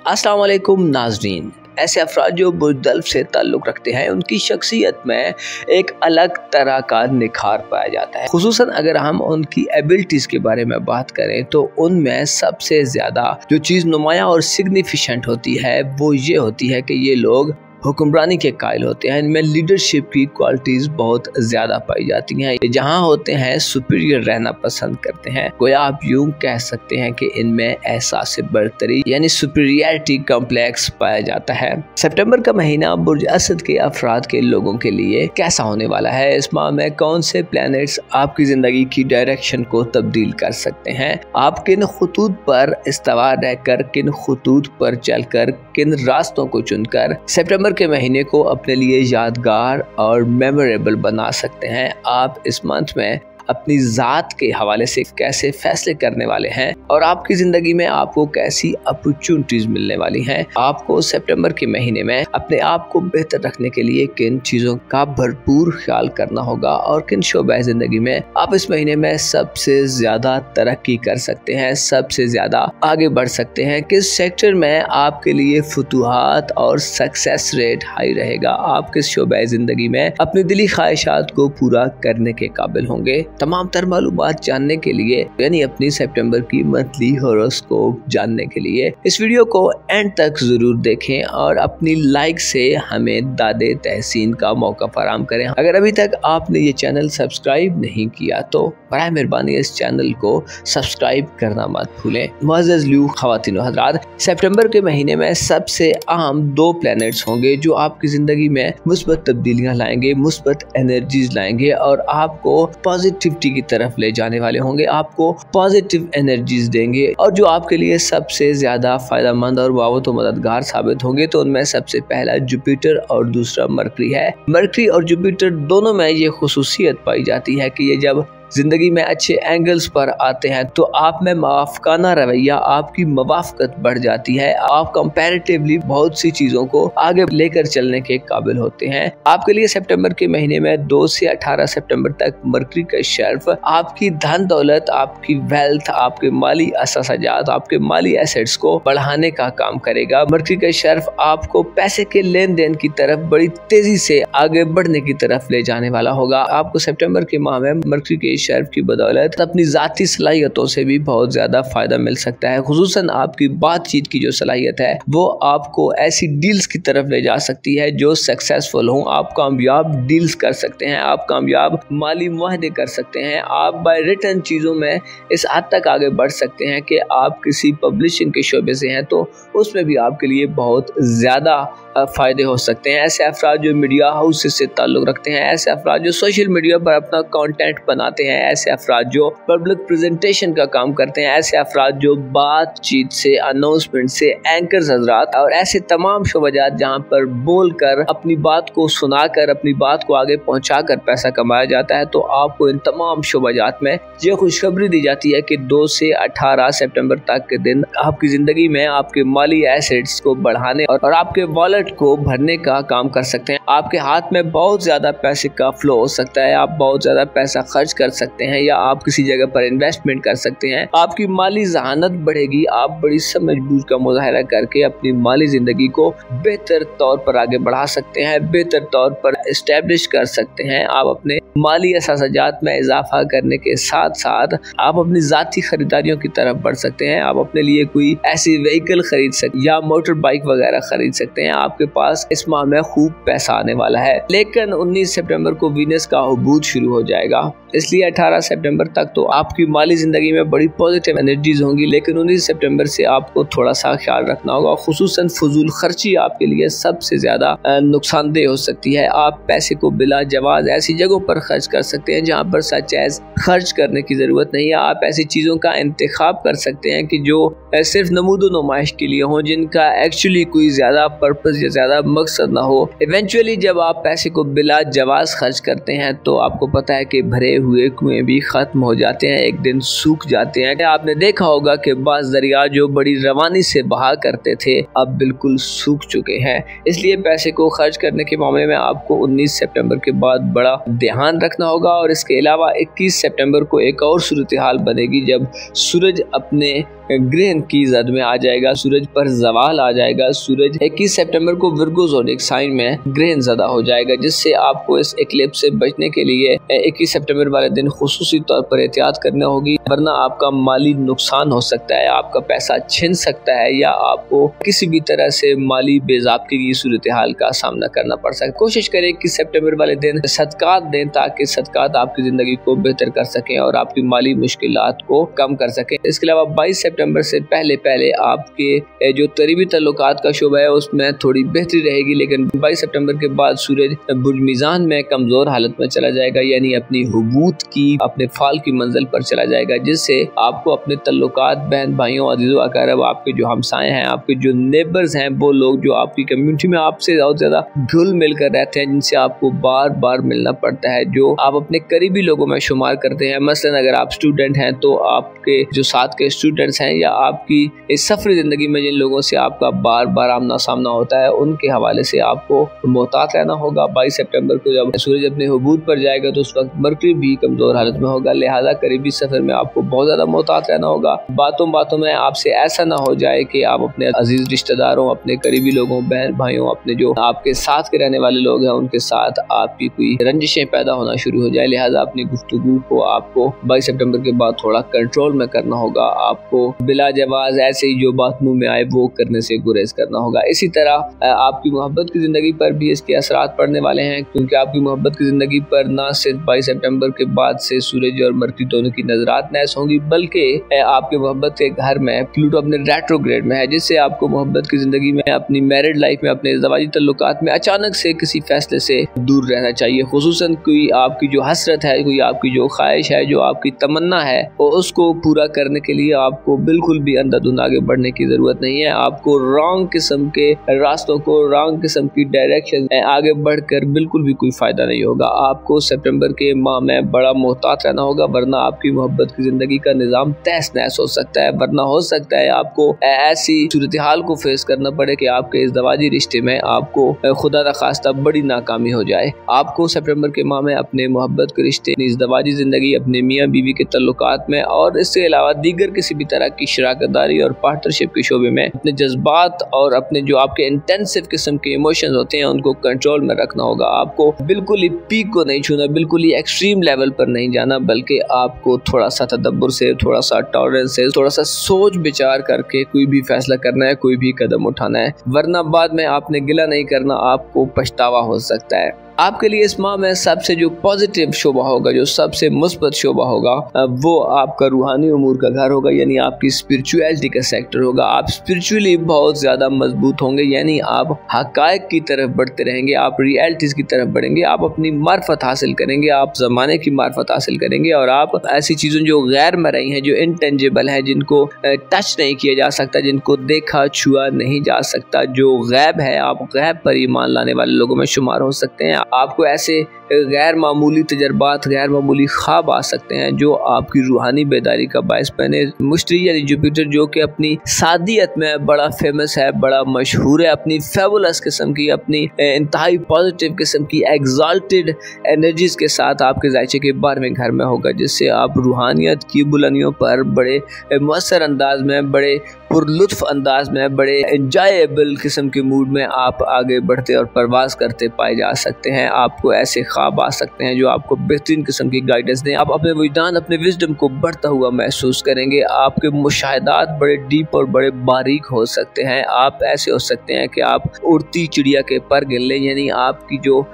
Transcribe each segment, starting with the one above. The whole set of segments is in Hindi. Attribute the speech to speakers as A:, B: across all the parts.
A: अस्सलाम वालेकुम नाज़रीन। ऐसे अफराद जो बुज़दल्फ़ से ताल्लुक़ रखते हैं उनकी शख्सियत में एक अलग तरह का निखार पाया जाता है। ख़ुसूसन अगर हम उनकी एबिलिटीज़ के बारे में बात करें तो उनमें सबसे ज़्यादा जो चीज़ नुमायाँ और सिग्निफिकेंट होती है वो ये होती है कि ये लोग हुक्मरानी के कायल होते हैं। इनमें लीडरशिप की क्वालिटीज़ बहुत ज़्यादा पाई जाती हैं। ये जहाँ होते हैं सुपीरियर रहना पसंद करते हैं। गोया आप यूँ कह सकते हैं कि इनमें एहसास बरतरी यानी सुपीरियरिटी कॉम्प्लेक्स पाया जाता है। सितंबर का महीना बुर्ज असद के अफराद के लोगों के लिए कैसा होने वाला है? इस माह में कौन से प्लैनेट्स आपकी ज़िंदगी की डायरेक्शन को तब्दील कर सकते हैं? आप किन खुतूत पर इस्तवार रहकर, किन खुतूत पर चलकर, किन रास्तों को चुनकर सितंबर के महीने को अपने लिए यादगार और मेमोरेबल बना सकते हैं? आप इस मंथ में अपनी ज़ात के हवाले से कैसे फैसले करने वाले हैं और आपकी ज़िंदगी में आपको कैसी अपॉर्चुनिटीज़ मिलने वाली हैं? आपको सितंबर के महीने में अपने आप को बेहतर रखने के लिए किन चीज़ों का भरपूर ख्याल करना होगा और किन शोबे ज़िंदगी में आप इस महीने में सबसे ज़्यादा तरक्की कर सकते हैं, सबसे ज़्यादा आगे बढ़ सकते हैं? किस सेक्टर में आपके लिए फतूहात और सक्सेस रेट हाई रहेगा? आप किस शोबे ज़िंदगी में अपनी दिली ख्वाहिशात को पूरा करने के काबिल होंगे? तमाम तर मालूमात जानने के लिए यानी अपनी सितंबर की मंथली हॉरोस्कोप जानने के लिए इस वीडियो को एंड तक जरूर देखें और अपनी लाइक से हमें दादे तहसीन का मौका फराहम करें। अगर अभी तक आपने ये चैनल सब्सक्राइब नहीं किया तो बराए मेहरबानी इस चैनल को सब्सक्राइब करना मत भूलें। मुअज़्ज़ज़ लू ख़वातीन व हज़रात, सितंबर के महीने में सबसे आम दो प्लैनेट्स होंगे जो आपकी ज़िंदगी में मुस्बत तब्दीलियाँ लाएंगे, मुस्बत एनर्जीज लाएंगे और आपको पॉजिटिविटी की तरफ ले जाने वाले होंगे, आपको पॉजिटिव एनर्जीज देंगे और जो आपके लिए सबसे ज़्यादा फ़ायदेमंद और वावत मददगार साबित होंगे। तो उनमें सबसे पहला जुपिटर और दूसरा मरकरी है। मरकरी और जुपिटर दोनों में ये खुसूसियत पाई जाती है कि ये जब ज़िंदगी में अच्छे एंगल्स पर आते हैं तो आप में मवाफ़काना रवैया, आपकी मवाफ़कत बढ़ जाती है। आप कंपैरेटिवली बहुत सी चीज़ों को आगे लेकर चलने के काबिल होते हैं। आपके लिए सितंबर के महीने में 2 से 18 सितंबर तक मरकरी का शर्फ आपकी धन दौलत, आपकी वेल्थ, आपके माली असासाजात, आपके माली एसेट्स को बढ़ाने का काम करेगा। मरकरी का शर्फ आपको पैसे के लेन देन की तरफ बड़ी तेज़ी से आगे बढ़ने की तरफ ले जाने वाला होगा। आपको सितंबर के माह में मरकरी के शर्फ की बदौलत अपनी ज़ाती सलाहियतों से भी बहुत ज़्यादा फ़ायदा मिल सकता है। खुसूसन आपकी बातचीत की जो सलाहियत है वो आपको ऐसी डील्स की तरफ ले जा सकती है जो सक्सेसफुल हों। आप कामयाब डील्स कर सकते हैं, आप कामयाब माली मुआहदे कर सकते हैं, आप बाय रिटर्न चीज़ों में इस हद तक आगे बढ़ सकते हैं कि आप किसी पब्लिशिंग के शोबे से हैं तो उसमें भी आपके लिए बहुत ज़्यादा फ़ायदे हो सकते हैं। ऐसे अफराद जो मीडिया हाउसेस से ताल्लुक़ रखते हैं, ऐसे अफराद जो सोशल मीडिया पर अपना कंटेंट बनाते हैं, ऐसे अफराद जो पब्लिक प्रेजेंटेशन का काम करते हैं, ऐसे अफराद जो बातचीत से, अनाउंसमेंट से, एंकर्स हजरात और ऐसे तमाम शोबाजात जहाँ पर बोलकर अपनी बात को सुनाकर अपनी बात को आगे पहुँचाकर पैसा कमाया जाता है, तो आपको इन तमाम शोबाजात में ये खुशखबरी दी जाती है कि 2 से 18 सितंबर तक के दिन आपकी ज़िंदगी में आपके माली एसेट्स को बढ़ाने और आपके वॉलेट को भरने का काम कर सकते हैं। आपके हाथ में बहुत ज़्यादा पैसे का फ्लो हो सकता है, आप बहुत ज़्यादा पैसा खर्च कर सकते हैं या आप किसी जगह पर इन्वेस्टमेंट कर सकते हैं। आपकी माली जहानत बढ़ेगी, आप बड़ी समझबूझ का मुजाहरा करके अपनी माली ज़िंदगी को बेहतर तौर पर आगे बढ़ा सकते हैं, बेहतर तौर पर इस्टेब्लिश कर सकते हैं। आप अपने माली असासाजात में इजाफा करने के साथ साथ आप अपनी ज़ाती खरीदारियों की तरफ बढ़ सकते हैं। आप अपने लिए कोई ऐसी व्हीकल खरीद सकते हैं या मोटर बाइक वगैरह खरीद सकते हैं। आपके पास इस माह में खूब पैसा आने वाला है। लेकिन 19 सितंबर को वीनस का हुबूत शुरू हो जाएगा, इसलिए 18 सितंबर तक तो आपकी माली ज़िंदगी में बड़ी पॉजिटिव एनर्जीज होंगी। लेकिन 19 सितंबर से आपको थोड़ा सा ख्याल रखना होगा। खुसूसन फजूल खर्ची आपके लिए सबसे ज़्यादा नुकसानदेह हो सकती है। आप पैसे को बिला जवाज ऐसी जगहों पर खर्च कर सकते हैं जहाँ पर सच एज खर्च करने की ज़रूरत नहीं है। आप ऐसी चीज़ों का इंतखाब कर सकते हैं कि जो सिर्फ नमूदो नुमाइश के लिए हों, जिनका एक्चुअली कोई ज़्यादा पर्पस या ज़्यादा मकसद ना हो। इवेंचुअली जब आप पैसे को बिला जवाज खर्च करते हैं तो आपको पता है कि भरे हुए कुएं भी ख़त्म हो जाते हैं, एक दिन सूख जाते हैं। आपने देखा होगा कि बाज़ दरिया जो बड़ी रवानी से बहा करते थे अब बिल्कुल सूख चुके हैं। इसलिए पैसे को खर्च करने के मामले में आपको 19 सितंबर के बाद बड़ा ध्यान रखना होगा। और इसके अलावा 21 सितंबर को एक और सूरत हाल बनेगी जब सूरज अपने ग्रहण की जद में आ जाएगा, सूरज पर जवाल आ जाएगा। सूरज 21 सितंबर को विर्गो ज़ोडिक साइन में ग्रहण ज़दा हो जाएगा, जिससे आपको इस इक्लिप्स से बचने के लिए 21 सितंबर वाले दिन खुसूसी तौर पर एहतियात करनी होगी, वरना आपका माली नुकसान हो सकता है, आपका पैसा छिन सकता है या आपको किसी भी तरह से माली बेज़ाब्ती की सूरत हाल का सामना करना पड़ सकता है। कोशिश करें कि सितंबर वाले दिन सदकात दें ताकि सदकात आपकी ज़िंदगी को बेहतर कर सकें और आपकी माली मुश्किलात को कम कर सकें। इसके अलावा 22 सितंबर से पहले आपके जो करीबी तल्लुकात का शोबा है उसमें थोड़ी बेहतरी रहेगी, लेकिन 22 सितंबर के बाद सूरज बुर्ज मीज़ान में कमज़ोर हालत में चला जाएगा, यानी अपनी हुबूत की अपने फाल की मंजिल पर चला जाएगा, जिससे आपको अपने तल्लुकात, बहन भाइयों, अजीज़ों अक़ारब, आपके जो हमसाए हैं, आपके जो नेबर्स हैं, वो लोग जो आपकी कम्युनिटी में आपसे बहुत ज़्यादा घुल मिल कर रहते हैं, जिनसे आपको बार बार मिलना पड़ता है, जो आप अपने करीबी लोगों में शुमार करते हैं। मसलन अगर आप स्टूडेंट हैं तो आपके जो साथ के स्टूडेंट्स हैं या आपकी इस सफरी ज़िंदगी में जिन लोगों से आपका बार बार आमना सामना होता है, उनके हवाले से आपको मोहतात रहना होगा। 22 सितंबर को जब सूरज अपने हुबूत पर जाएगा तो उस वक्त मरकरी भी कमज़ोर हालत में होगा, लिहाजा करीबी सफ़र में आपको बहुत ज़्यादा मोहतात रहना होगा। बातों में आपसे ऐसा ना हो जाए कि आप अपने अजीज़ रिश्तेदारों, अपने करीबी लोगों, बहन भाइयों, अपने जो आपके साथ के रहने वाले लोग हैं, उनके साथ आपकी कोई रंजिशें पैदा होना शुरू हो जाए। लिहाजा अपनी गुफ्तगू को आपको 22 सितंबर के बाद थोड़ा कंट्रोल में करना होगा। आपको बिला जवाज़ ऐसे ही जो बात मुँह में आए वो करने से गुरेज करना होगा। इसी तरह आपकी मोहब्बत की ज़िंदगी पर भी इसके असरात पड़ने वाले हैं, क्योंकि आपकी मोहब्बत की ज़िंदगी पर ना सिर्फ 22 सितंबर के बाद से सूरज और मरकरी दोनों की नजरात नैस होंगी, बल्कि आपके मोहब्बत के घर में प्लूटो अपने रेट्रोग्रेड में है, जिससे आपको मोहब्बत की ज़िंदगी में, अपनी मैरिड लाइफ में, अपने ज़वाजी तल्लुकात में अचानक से किसी फैसले से दूर रहना चाहिए। खुसूसन कोई आपकी जो हसरत है, कोई आपकी जो ख्वाहिश है, जो आपकी तमन्ना है, और उसको पूरा करने के लिए आपको बिल्कुल भी अंधाधुंध आगे बढ़ने की ज़रूरत नहीं है। आपको रॉन्ग किस्म के रास्तों को, रॉन्ग किस्म की डायरेक्शन आगे बढ़कर बिल्कुल भी कोई फ़ायदा नहीं होगा। आपको सितंबर के माह में बड़ा मोहतात रहना होगा, वरना आपकी मोहब्बत की ज़िंदगी का निज़ाम तहस नहस हो सकता है, वरना हो सकता है आपको ऐसी सूरत हाल को फेस करना पड़े कि आपके इस दवाजी रिश्ते में आपको खुदा न खास्ता बड़ी नाकामी हो जाए। आपको सितंबर के माह में अपने मोहब्बत के रिश्ते, इस दवाजी ज़िंदगी, अपने मियाँ बीवी के तल्लुकात में और इसके अलावा दीगर किसी भी तरह की शराकतदारी और पार्टनरशिप के शोबे में अपने जज्बात और अपने जो आपके इंटेंसिव किस्म के इमोशंस होते हैं उनको कंट्रोल में रखना होगा। आपको बिल्कुल ही पीक को नहीं छूना, बिल्कुल ही एक्सट्रीम लेवल पर नहीं जाना, बल्कि आपको थोड़ा सा तदब्बर से, थोड़ा सा टॉलरेंस से, थोड़ा सा सोच विचार करके कोई भी फैसला करना है, कोई भी कदम उठाना है, वरना बाद में आपने गिला नहीं करना, आपको पछतावा हो सकता है। आपके लिए इस माह में सबसे जो पॉजिटिव शोबा होगा, जो सबसे मुस्बत शोबा होगा, वो आपका रूहानी उमूर का घर होगा, यानी आपकी स्पिरिचुअलिटी का सेक्टर होगा। आप स्पिरिचुअली बहुत ज़्यादा मजबूत होंगे, यानी आप हक़ाइक़ की तरफ बढ़ते रहेंगे, आप रियलिटीज़ की तरफ बढ़ेंगे, आप अपनी मार्फत हासिल करेंगे, आप ज़माने की मार्फत हासिल करेंगे, और आप ऐसी चीज़ों जो गैर मरई हैं, जो इनटेंजिबल हैं, जिनको टच नहीं किया जा सकता, जिनको देखा छुआ नहीं जा सकता, जो गैब है, आप गैब पर ईमान लाने वाले लोगों में शुमार हो सकते हैं। आपको ऐसे गैर मामूली तजर्बात, गैर मामूली ख्वाब आ सकते हैं जो आपकी रूहानी बेदारी का बायस बने। मुश्तरी यानी जुपिटर, जो कि अपनी सादियत में बड़ा फेमस है, बड़ा मशहूर है, अपनी फेबुलस किस्म की, अपनी इंतहाई पॉजिटिव किस्म की एग्जॉल्टेड एनर्जीज के साथ आपके ज़ायचे के 12वें घर में होगा, जिससे आप रूहानियत की बुलंदियों पर बड़े मुअस्सर अंदाज में, बड़े पुरलुत्फ अंदाज में, बड़े एंजॉयबल किस्म के मूड में आप आगे बढ़ते और परवास करते पाए जा सकते हैं। आपको ऐसे ख्वाब आ सकते हैं जो आपको बेहतरीन किस्म की गाइडेंस दें। आप अपने विजदान, अपने विजडम को बढ़ता हुआ महसूस करेंगे। आपके मुशाहिदात बड़े डीप और बड़े बारीक हो सकते हैं। आप ऐसे हो सकते हैं कि आप उड़ती चिड़िया के पर गिन लें, यानी आपकी जो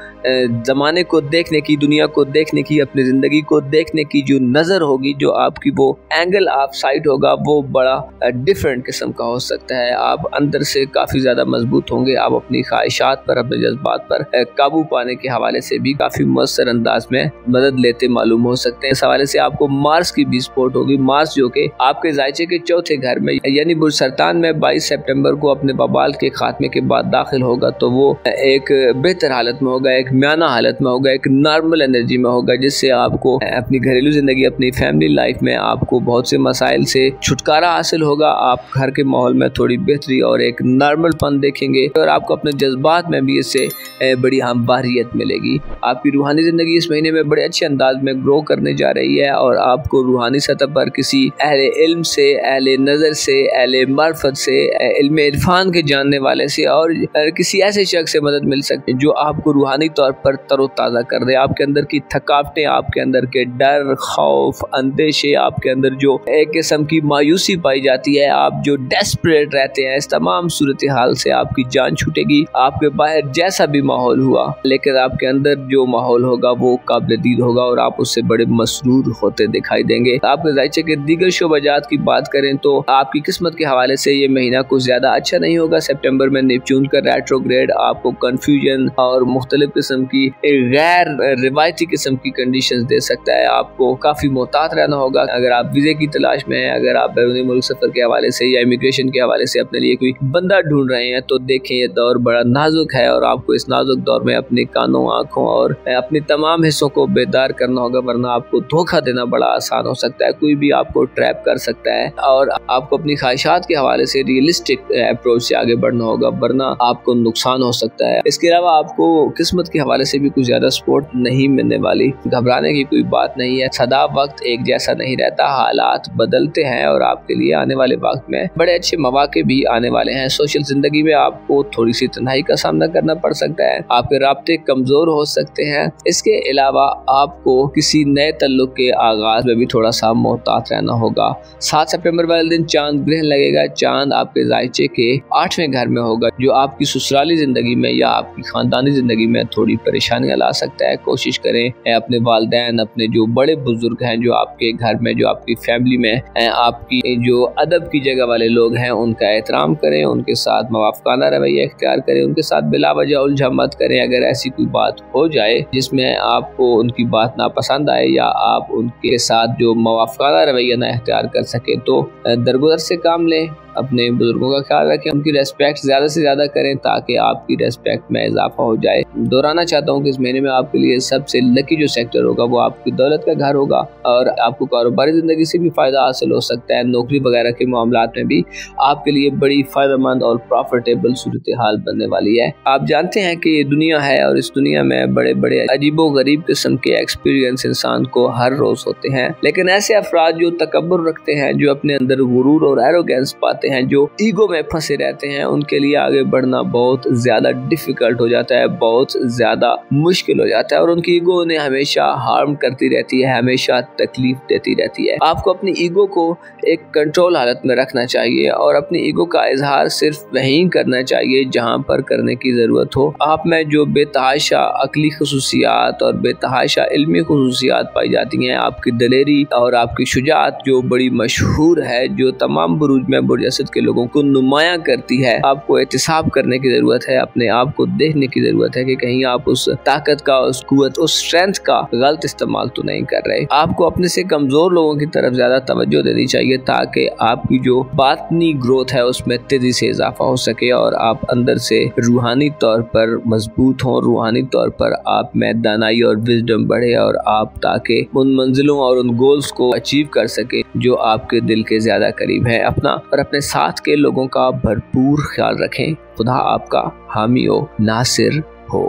A: ज़माने को देखने की, दुनिया को देखने की, अपनी ज़िंदगी को देखने की जो नज़र होगी, जो आपकी वो एंगल ऑफ साइट होगा, वो बड़ा डिफरेंट किस्म का हो सकता है। आप अंदर से काफ़ी ज़्यादा मजबूत होंगे। आप अपनी ख्वाहिशात पर, अपने जज्बात पर काबू पाने के हवाले से भी काफ़ी मुअस्सर अंदाज में मदद लेते मालूम हो सकते हैं। इस हवाले से आपको मार्स की भी सपोर्ट होगी। मार्स जो कि आपके ज़ायचे के चौथे घर में यानी बुर्ज सरतान में 22 सितंबर को अपने बबाल के खात्मे के बाद दाखिल होगा, तो वो एक बेहतर हालत में होगा, एक म्याना हालत में होगा, एक नॉर्मल एनर्जी में होगा, जिससे आपको अपनी घरेलू ज़िंदगी, अपनी फैमिली लाइफ में आपको बहुत से मसाइल से छुटकारा हासिल होगा। आप घर के माहौल में थोड़ी बेहतरी और एक नॉर्मल पन देखेंगे, और आपको अपने जज्बात में भी इससे बड़ी हमवारी तरबियत मिलेगी। आपकी रूहानी ज़िंदगी इस महीने में बड़े अच्छे अंदाज में ग्रो करने जा रही है और आपको रूहानी सतह पर किसी अहले इल्म से, अहले नज़र से, अहले मार्फत से, इल्म इरफान के जानने वाले से और किसी ऐसे शख्स से मदद मिल सकती है जो आपको रूहानी तौर पर तरोताज़ा कर दे। आपके अंदर की थकावटें, आपके अंदर के डर, खौफ, अंदेशे, आपके अंदर जो एक किस्म की मायूसी पाई जाती है, आप जो डेस्परेट रहते हैं, इस तमाम सूरत हाल से आपकी जान छूटेगी। आपके बाहर जैसा भी माहौल हुआ, लेकिन आपके अंदर जो माहौल होगा वो काबिल दीद होगा और आप उससे बड़े मसरूर होते दिखाई देंगे। आपके ज़ायचे के दीगर शोबाजात की बात करें तो आपकी किस्मत के हवाले से ये महीना कुछ ज़्यादा अच्छा नहीं होगा। सितंबर में नेपच्यून का रेट्रोग्रेड आपको कन्फ्यूजन और मुख्तलिफ किस्म की गैर रिवायती किस्म की कंडीशंस दे सकता है। आपको काफ़ी मोहतात रहना होगा। अगर आप वीज़े की तलाश में हैं, अगर आप बैरूनी मुल्क सफ़र के हवाले से या इमिग्रेशन के हवाले से अपने लिए कोई बंदा ढूंढ रहे हैं तो देखें ये दौर बड़ा नाजुक है और आपको इस नाजुक दौर में अपने कानों, आँखों और अपने तमाम हिस्सों को बेदार करना होगा, वरना आपको धोखा देना बड़ा आसान हो सकता है। कोई भी आपको ट्रैप कर सकता है और आपको अपनी ख्वाहिशात के हवाले से रियलिस्टिक अप्रोच से आगे बढ़ना होगा, वरना आपको नुकसान हो सकता है। इसके अलावा आपको किस्मत के हवाले से भी कुछ ज़्यादा सपोर्ट नहीं मिलने वाली। घबराने की कोई बात नहीं है। सदा वक्त एक जैसा नहीं रहता, हालात बदलते हैं और आपके लिए आने वाले वक्त में बड़े अच्छे मौके भी आने वाले हैं। सोशल जिंदगी में आपको थोड़ी सी तन्हाई का सामना करना पड़ सकता है, आपके राब्ते कमजोर हो सकते हैं। इसके अलावा आपको किसी नए तल्लुक के आगाज में भी थोड़ा सा मोहतात रहना होगा। 7 सितंबर वाले दिन चांद ग्रहण लगेगा। चांद आपके ज़ायचे के 8वें घर में होगा, जो आपकी ससुराली जिंदगी में या आपकी खानदानी जिंदगी में थोड़ी परेशानियां ला सकता है। कोशिश करें अपने वालिदैन, अपने जो बड़े बुजुर्ग हैं जो आपके घर में, जो आपकी फैमिली में, आपकी जो अदब की जगह वाले लोग हैं, उनका एहतराम करें, उनके साथ मवाफ़काना रवैया इख्तियार करें, उनके साथ बिला वजह उलझा मत करें। अगर ऐसी कोई बात हो जाए जिसमें आपको उनकी बात नापसंद आए या आप उनके साथ जो मवाफ़काना रवैया ना इख्तियार कर सके तो दरगुजर से काम लें। अपने बुजुर्गों का ख्याल रखें, उनकी रेस्पेक्ट ज़्यादा से ज़्यादा करें ताकि आपकी रेस्पेक्ट में इजाफा हो जाए। दोहराना चाहता हूँ कि इस महीने में आपके लिए सबसे लकी जो सेक्टर होगा वो आपकी दौलत का घर होगा और आपको कारोबारी ज़िंदगी से भी फ़ायदा हासिल हो सकता है। नौकरी वगैरह के मामलात में भी आपके लिए बड़ी फ़ायदेमंद और प्रॉफिटेबल सूरत हाल बनने वाली है। आप जानते हैं कि ये दुनिया है और इस दुनिया में बड़े बड़े अजीबो गरीब किस्म के एक्सपीरियंस इंसान को हर रोज़ होते हैं, लेकिन ऐसे अफराद जो तकब्बुर रखते हैं, जो अपने अंदर गुरूर और एरोगेंस पाते हैं, जो ईगो में फंसे रहते हैं, उनके लिए आगे बढ़ना बहुत ज्यादा डिफिकल्ट हो जाता है, बहुत ज्यादा मुश्किल हो जाता है और उनकी ईगो उन्हें हमेशा हार्म करती रहती है, हमेशा तकलीफ देती रहती है। आपको अपनी ईगो को एक कंट्रोल हालत में रखना चाहिए और अपनी ईगो का इजहार सिर्फ वहीं करना चाहिए जहां पर करने की जरूरत हो। आप में जो बेतहाशा अकली खुसूसियात और बेतहाशा इल्मी खुसूसियात पाई जाती हैं, आपकी दलेरी और आपकी शुजाअत जो बड़ी मशहूर है, जो तमाम बुरूज में बुर्ज असद के लोगों को नुमाया करती है, आपको एहतिसाब करने की जरूरत है। अपने आप को देखने की जरूरत है कि कहीं आप उस ताकत का, उस कुव्वत, उस स्ट्रेंथ का गलत इस्तेमाल तो नहीं कर रहे। आपको अपने से कमजोर लोगों की तरफ ज्यादा तवज्जो देनी चाहिए ताकि आपकी जो बातनी ग्रोथ है उसमें तेजी से इजाफा हो सके और आप अंदर से रूहानी तौर पर मजबूत हों, रूहानी तौर पर आप में दानाई और विजडम बढ़े और आप ताकि उन मंजिलों और उन गोल्स को अचीव कर सके जो आपके दिल के ज्यादा करीब है। अपना और अपने साथ के लोगों का भरपूर ख्याल रखें। खुदा आपका हामी हो, नासिर हो।